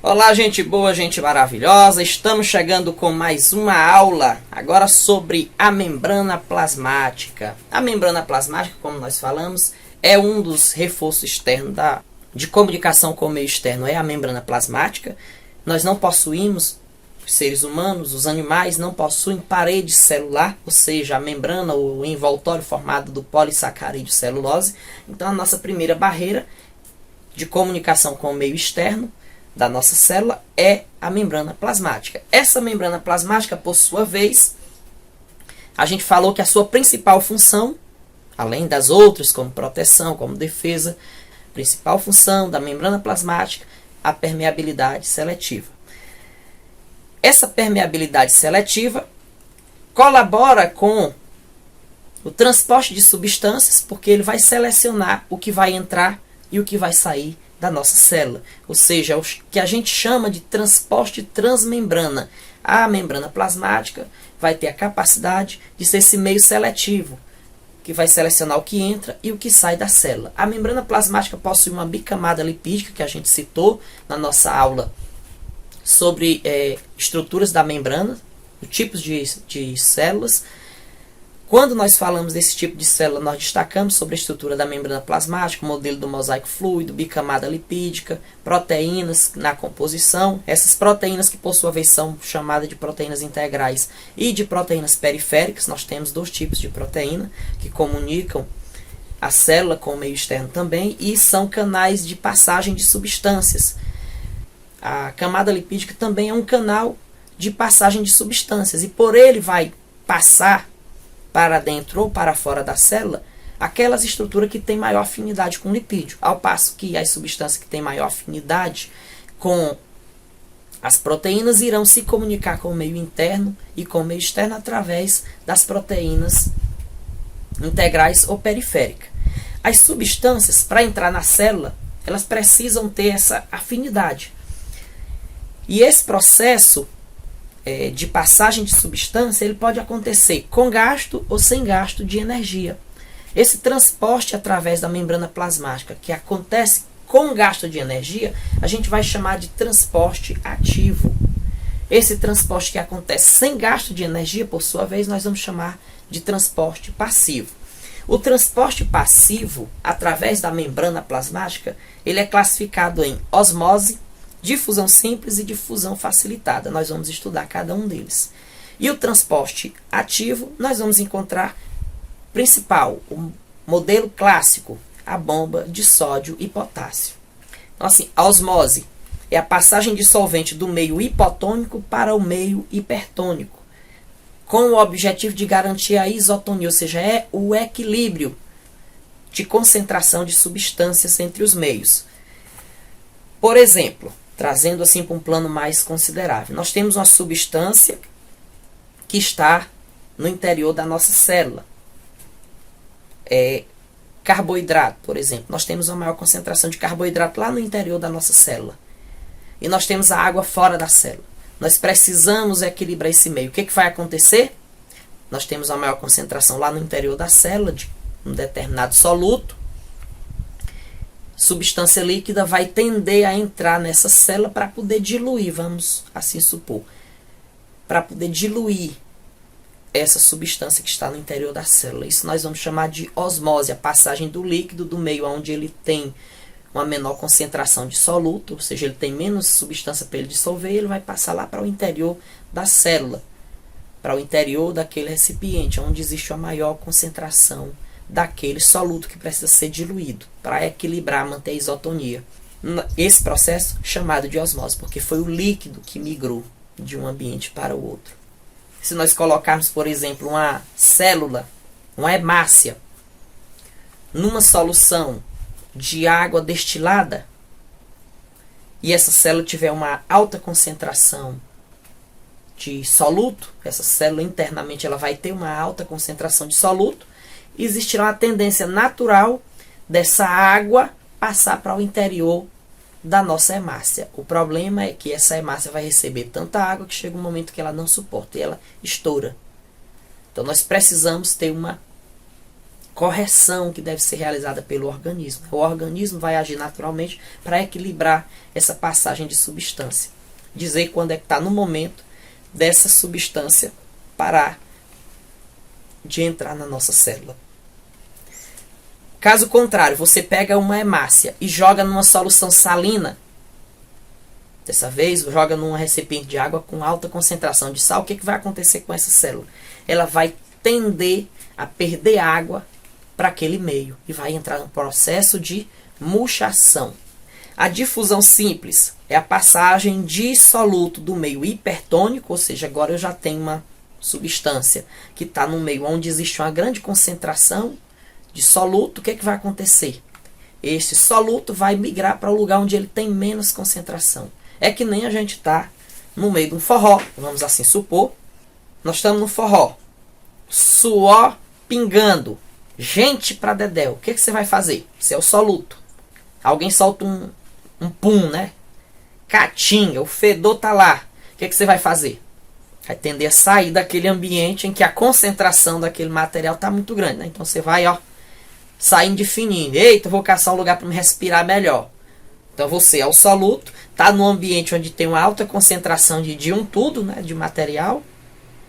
Olá, gente boa, gente maravilhosa. Estamos chegando com mais uma aula, agora sobre a membrana plasmática. A membrana plasmática, como nós falamos, é um dos reforços externos de comunicação com o meio externo, é a membrana plasmática. Nós não possuímos, os seres humanos, os animais, não possuem parede celular, ou seja, a membrana, o envoltório formado do polissacarídeo celulose. Então, a nossa primeira barreira de comunicação com o meio externo da nossa célula é a membrana plasmática. Essa membrana plasmática, por sua vez, a gente falou que a sua principal função, além das outras, como proteção, como defesa, principal função da membrana plasmática, a permeabilidade seletiva. Essa permeabilidade seletiva colabora com o transporte de substâncias, porque ele vai selecionar o que vai entrar e o que vai sair da nossa célula, ou seja, o que a gente chama de transporte transmembrana. A membrana plasmática vai ter a capacidade de ser esse meio seletivo, que vai selecionar o que entra e o que sai da célula. A membrana plasmática possui uma bicamada lipídica, que a gente citou na nossa aula sobre estruturas da membrana, tipos de células. Quando nós falamos desse tipo de célula, nós destacamos sobre a estrutura da membrana plasmática, o modelo do mosaico fluido, bicamada lipídica, proteínas na composição. Essas proteínas, que por sua vez são chamadas de proteínas integrais e de proteínas periféricas. Nós temos dois tipos de proteína que comunicam a célula com o meio externo também e são canais de passagem de substâncias. A camada lipídica também é um canal de passagem de substâncias e por ele vai passar para dentro ou para fora da célula aquelas estruturas que têm maior afinidade com o lipídio, ao passo que as substâncias que têm maior afinidade com as proteínas irão se comunicar com o meio interno e com o meio externo através das proteínas integrais ou periféricas. As substâncias, para entrar na célula, elas precisam ter essa afinidade. E esse processo de passagem de substância, ele pode acontecer com gasto ou sem gasto de energia. Esse transporte através da membrana plasmática, que acontece com gasto de energia, a gente vai chamar de transporte ativo. Esse transporte que acontece sem gasto de energia, por sua vez, nós vamos chamar de transporte passivo. O transporte passivo, através da membrana plasmática, ele é classificado em osmose, difusão simples e difusão facilitada. Nós vamos estudar cada um deles. E o transporte ativo, nós vamos encontrar principal, o modelo clássico, a bomba de sódio e potássio. Então, assim, a osmose é a passagem de solvente do meio hipotônico para o meio hipertônico, com o objetivo de garantir a isotonia, ou seja, é o equilíbrio de concentração de substâncias entre os meios. Por exemplo, trazendo assim para um plano mais considerável, nós temos uma substância que está no interior da nossa célula. Carboidrato, por exemplo. Nós temos uma maior concentração de carboidrato lá no interior da nossa célula. E nós temos a água fora da célula. Nós precisamos equilibrar esse meio. O que vai acontecer? Nós temos uma maior concentração lá no interior da célula de um determinado soluto. Substância líquida vai tender a entrar nessa célula para poder diluir, vamos assim supor, para poder diluir essa substância que está no interior da célula. Isso nós vamos chamar de osmose, a passagem do líquido do meio onde ele tem uma menor concentração de soluto, ou seja, ele tem menos substância para ele dissolver, ele vai passar lá para o interior da célula, para o interior daquele recipiente, onde existe a maior concentração daquele soluto que precisa ser diluído para equilibrar, manter a isotonia. Esse processo chamado de osmose, porque foi o líquido que migrou de um ambiente para o outro. Se nós colocarmos, por exemplo, uma célula, uma hemácia, numa solução de água destilada, e essa célula tiver uma alta concentração de soluto, essa célula internamente ela vai ter uma alta concentração de soluto, existirá uma tendência natural dessa água passar para o interior da nossa hemácia. O problema é que essa hemácia vai receber tanta água que chega um momento que ela não suporta e ela estoura. Então nós precisamos ter uma correção que deve ser realizada pelo organismo. O organismo vai agir naturalmente para equilibrar essa passagem de substância. Dizer quando é que está no momento dessa substância parar de entrar na nossa célula. Caso contrário, você pega uma hemácia e joga numa solução salina. Dessa vez, joga num recipiente de água com alta concentração de sal. O que vai acontecer com essa célula? Ela vai tender a perder água para aquele meio e vai entrar no processo de murchação. A difusão simples é a passagem de soluto do meio hipertônico, ou seja, agora eu já tenho uma substância que está no meio onde existe uma grande concentração de soluto. O que vai acontecer? Esse soluto vai migrar para o lugar onde ele tem menos concentração. É que nem a gente está no meio de um forró, vamos assim supor. Nós estamos no forró, suor pingando, gente pra dedéu. O que você vai fazer? Você é o soluto. Alguém solta um pum, né? Caatinga, o fedor tá lá. O que você vai fazer? Vai tender a sair daquele ambiente em que a concentração daquele material tá muito grande, né? Então você vai, saindo de fininho. Eita, vou caçar um lugar para me respirar melhor. Então você é o soluto, tá num ambiente onde tem uma alta concentração de um tudo, né? De material,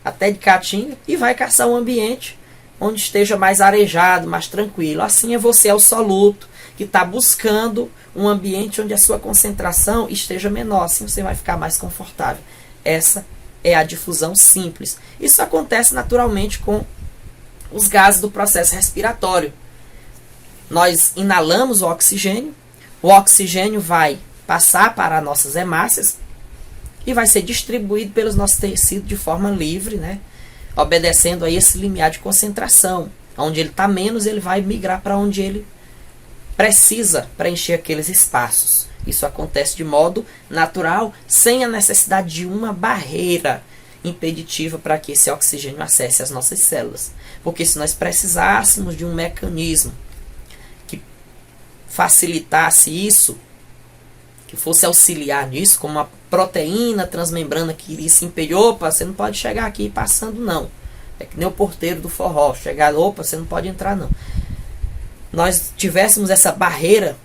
até de caatinga, e vai caçar um ambiente onde esteja mais arejado, mais tranquilo. Assim você é o soluto que está buscando um ambiente onde a sua concentração esteja menor. Assim você vai ficar mais confortável. Essa é a difusão simples. Isso acontece naturalmente com os gases do processo respiratório. Nós inalamos o oxigênio vai passar para as nossas hemácias e vai ser distribuído pelos nossos tecidos de forma livre, né? Obedecendo a esse limiar de concentração. Onde ele está menos, ele vai migrar para onde ele precisa preencher aqueles espaços. Isso acontece de modo natural, sem a necessidade de uma barreira impeditiva para que esse oxigênio acesse as nossas células. Porque se nós precisássemos de um mecanismo que facilitasse isso, que fosse auxiliar nisso, como uma proteína transmembrana que iria se impedir, opa, você não pode chegar aqui passando não. É que nem o porteiro do forró, chegar, opa, você não pode entrar não. Nós tivéssemos essa barreira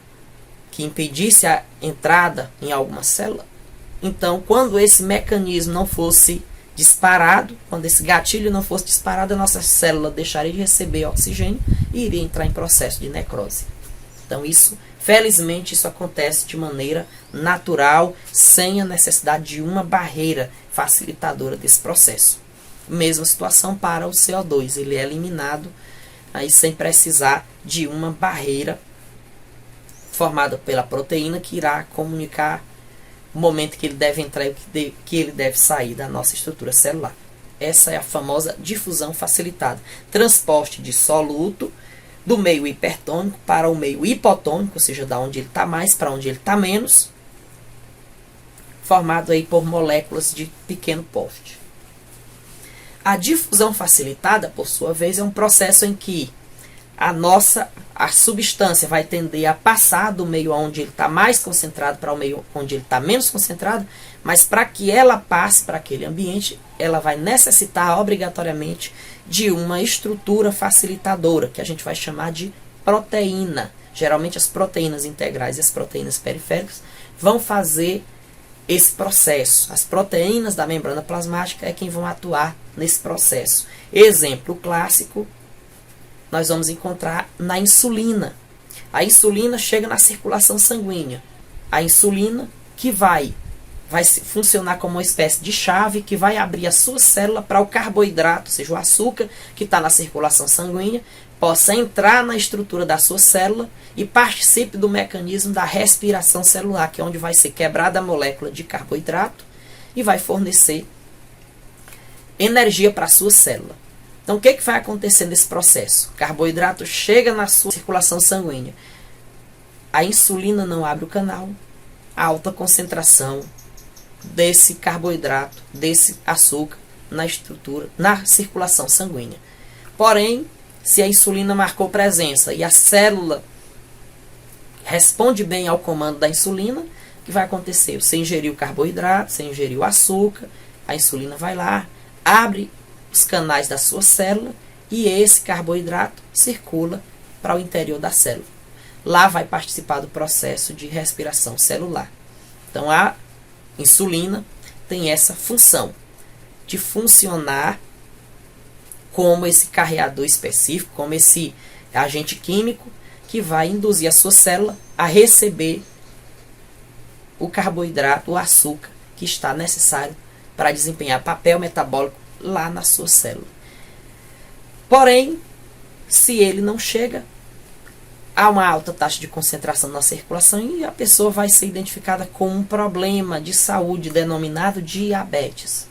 que impedisse a entrada em alguma célula, então quando esse mecanismo não fosse disparado, quando esse gatilho não fosse disparado, a nossa célula deixaria de receber oxigênio e iria entrar em processo de necrose. Então felizmente isso acontece de maneira natural, sem a necessidade de uma barreira facilitadora desse processo. Mesma situação para o CO2, ele é eliminado aí sem precisar de uma barreira formada pela proteína que irá comunicar o momento que ele deve entrar e o que ele deve sair da nossa estrutura celular. Essa é a famosa difusão facilitada. Transporte de soluto do meio hipertônico para o meio hipotônico, ou seja, da onde ele está mais para onde ele está menos, formado aí por moléculas de pequeno porte. A difusão facilitada, por sua vez, é um processo em que a substância vai tender a passar do meio onde ele está mais concentrado para o meio onde ele está menos concentrado, mas para que ela passe para aquele ambiente, ela vai necessitar obrigatoriamente de uma estrutura facilitadora, que a gente vai chamar de proteína. Geralmente as proteínas integrais e as proteínas periféricas vão fazer esse processo. As proteínas da membrana plasmática é quem vão atuar nesse processo. Exemplo clássico, nós vamos encontrar na insulina. A insulina chega na circulação sanguínea. A insulina que vai funcionar como uma espécie de chave que vai abrir a sua célula para o carboidrato, ou seja, o açúcar que está na circulação sanguínea, possa entrar na estrutura da sua célula e participe do mecanismo da respiração celular, que é onde vai ser quebrada a molécula de carboidrato e vai fornecer energia para a sua célula. Então, o que vai acontecer nesse processo? O carboidrato chega na sua circulação sanguínea. A insulina não abre o canal. A alta concentração desse carboidrato, desse açúcar na estrutura, na circulação sanguínea. Porém, se a insulina marcou presença e a célula responde bem ao comando da insulina, o que vai acontecer? Você ingeriu carboidrato, você ingeriu açúcar, a insulina vai lá, abre os canais da sua célula e esse carboidrato circula para o interior da célula. Lá vai participar do processo de respiração celular. Então a insulina tem essa função de funcionar como esse carreador específico, como esse agente químico que vai induzir a sua célula a receber o carboidrato, o açúcar que está necessário para desempenhar papel metabólico lá na sua célula. Porém, se ele não chega, há uma alta taxa de concentração na circulação e a pessoa vai ser identificada com um problema de saúde denominado diabetes.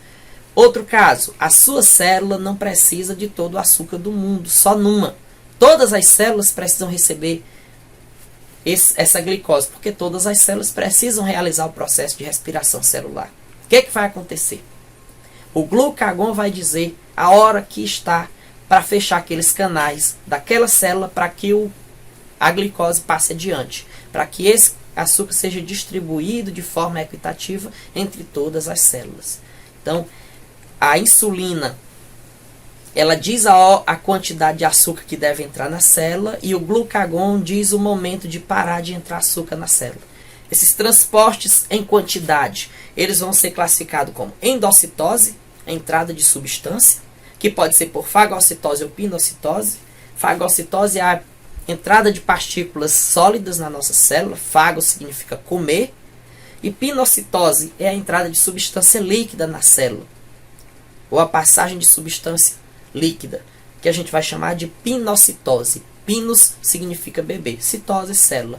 Outro caso, a sua célula não precisa de todo o açúcar do mundo, só numa. Todas as células precisam receber essa glicose, porque todas as células precisam realizar o processo de respiração celular. O que vai acontecer? O glucagon vai dizer a hora que está para fechar aqueles canais daquela célula para que a glicose passe adiante, para que esse açúcar seja distribuído de forma equitativa entre todas as células. Então, a insulina, ela diz a quantidade de açúcar que deve entrar na célula e o glucagon diz o momento de parar de entrar açúcar na célula. Esses transportes em quantidade, eles vão ser classificados como endocitose, a entrada de substância, que pode ser por fagocitose ou pinocitose. Fagocitose é a entrada de partículas sólidas na nossa célula, fago significa comer, e pinocitose é a entrada de substância líquida na célula, ou a passagem de substância líquida, que a gente vai chamar de pinocitose. Pinos significa bebê, citose, célula.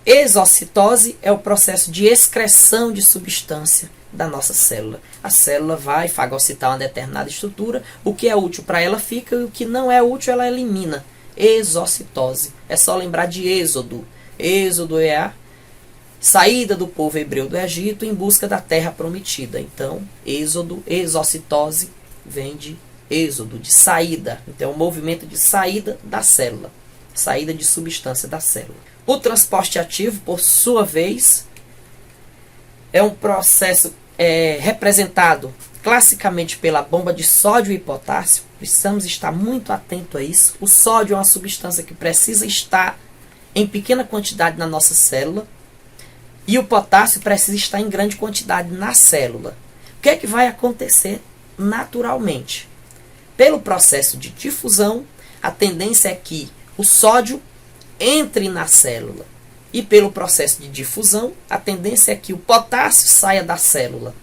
Exocitose é o processo de excreção de substância da nossa célula. A célula vai fagocitar uma determinada estrutura, o que é útil para ela fica e o que não é útil ela elimina. Exocitose. É só lembrar de Êxodo. Êxodo é a saída do povo hebreu do Egito em busca da terra prometida. Então, êxodo, exocitose, vem de êxodo, de saída. Então, é um movimento de saída da célula, saída de substância da célula. O transporte ativo, por sua vez, é um processo representado classicamente pela bomba de sódio e potássio. Precisamos estar muito atento a isso. O sódio é uma substância que precisa estar em pequena quantidade na nossa célula. E o potássio precisa estar em grande quantidade na célula. O que é que vai acontecer naturalmente? Pelo processo de difusão, a tendência é que o sódio entre na célula. E pelo processo de difusão, a tendência é que o potássio saia da célula.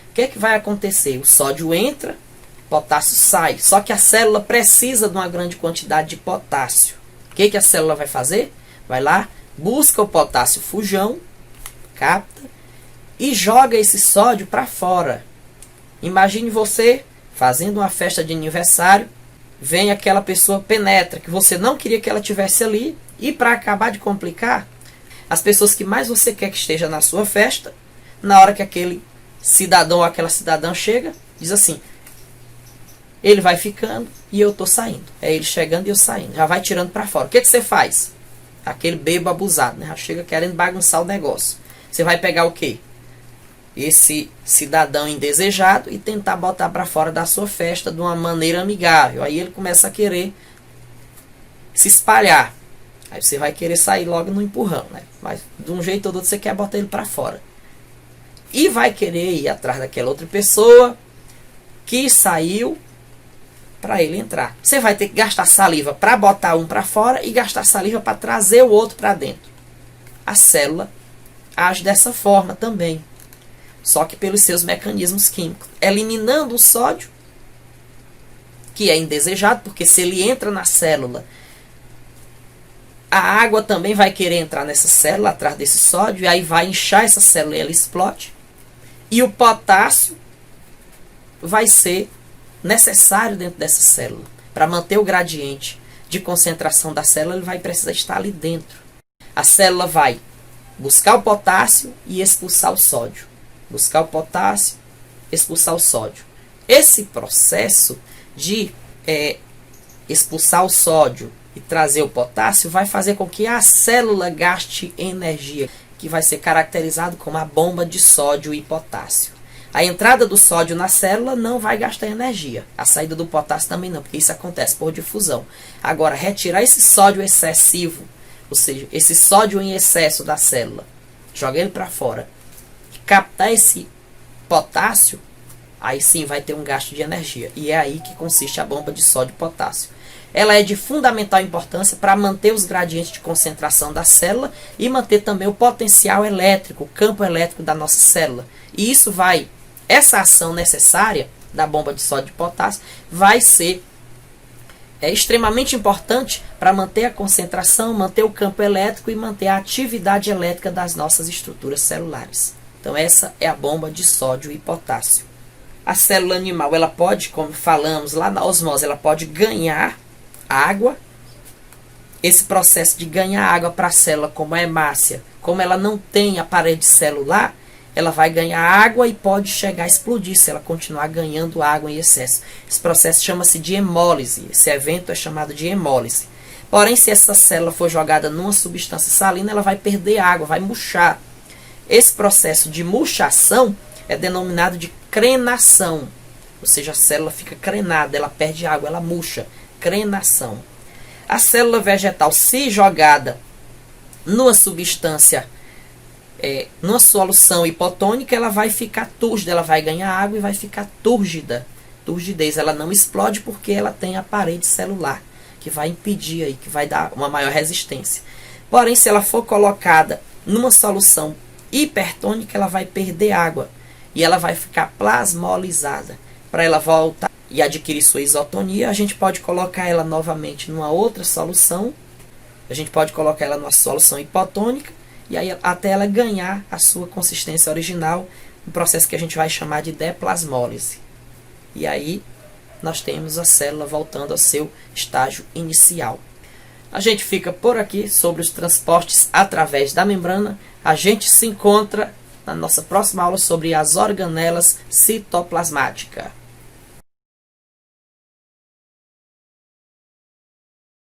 O que é que vai acontecer? O sódio entra, o potássio sai. Só que a célula precisa de uma grande quantidade de potássio. O que a célula vai fazer? Vai lá, busca o potássio fujão, capta, e joga esse sódio para fora. Imagine você fazendo uma festa de aniversário, vem aquela pessoa penetra, que você não queria que ela estivesse ali, e para acabar de complicar, as pessoas que mais você quer que esteja na sua festa, na hora que aquele cidadão ou aquela cidadã chega, diz assim, ele vai ficando e eu estou saindo. É ele chegando e eu saindo. Já vai tirando para fora. O que você faz? Aquele bebo abusado, né? Já chega querendo bagunçar o negócio. Você vai pegar o quê? Esse cidadão indesejado e tentar botar para fora da sua festa de uma maneira amigável. Aí ele começa a querer se espalhar. Aí você vai querer sair logo no empurrão, né? Mas de um jeito ou do outro você quer botar ele para fora. E vai querer ir atrás daquela outra pessoa que saiu para ele entrar. Você vai ter que gastar saliva para botar um para fora e gastar saliva para trazer o outro para dentro. A célula age dessa forma também, só que pelos seus mecanismos químicos, eliminando o sódio, que é indesejado, porque se ele entra na célula, a água também vai querer entrar nessa célula atrás desse sódio, e aí vai inchar essa célula e ela explode. E o potássio vai ser necessário dentro dessa célula. Para manter o gradiente de concentração da célula, ele vai precisar estar ali dentro. A célula vai buscar o potássio e expulsar o sódio. Buscar o potássio, expulsar o sódio. Esse processo de expulsar o sódio e trazer o potássio vai fazer com que a célula gaste energia, que vai ser caracterizado como a bomba de sódio e potássio. A entrada do sódio na célula não vai gastar energia. A saída do potássio também não, porque isso acontece por difusão. Agora, retirar esse sódio excessivo, ou seja, esse sódio em excesso da célula, jogar ele para fora, captar esse potássio, aí sim vai ter um gasto de energia. E é aí que consiste a bomba de sódio e potássio. Ela é de fundamental importância para manter os gradientes de concentração da célula e manter também o potencial elétrico, o campo elétrico da nossa célula. E isso essa ação necessária da bomba de sódio e potássio vai ser extremamente importante para manter a concentração, manter o campo elétrico e manter a atividade elétrica das nossas estruturas celulares. Então essa é a bomba de sódio e potássio. A célula animal, ela pode, como falamos lá na osmose, ela pode ganhar água. Esse processo de ganhar água para a célula, como a hemácia, como ela não tem a parede celular, ela vai ganhar água e pode chegar a explodir se ela continuar ganhando água em excesso. Esse processo chama-se de hemólise. Esse evento é chamado de hemólise. Porém, se essa célula for jogada numa substância salina, ela vai perder água, vai murchar. Esse processo de murchação é denominado de crenação. Ou seja, a célula fica crenada, ela perde água, ela murcha. Crenação. A célula vegetal, se jogada numa substância, numa solução hipotônica, ela vai ficar túrgida, ela vai ganhar água e vai ficar túrgida. Turgidez, ela não explode porque ela tem a parede celular, que vai impedir aí, que vai dar uma maior resistência. Porém, se ela for colocada numa solução hipertônica, ela vai perder água e ela vai ficar plasmolizada. Para ela voltar e adquirir sua isotonia, a gente pode colocar ela novamente numa outra solução. A gente pode colocar ela numa solução hipotônica e aí até ela ganhar a sua consistência original, um processo que a gente vai chamar de deplasmólise. E aí nós temos a célula voltando ao seu estágio inicial. A gente fica por aqui sobre os transportes através da membrana. A gente se encontra na nossa próxima aula sobre as organelas citoplasmáticas.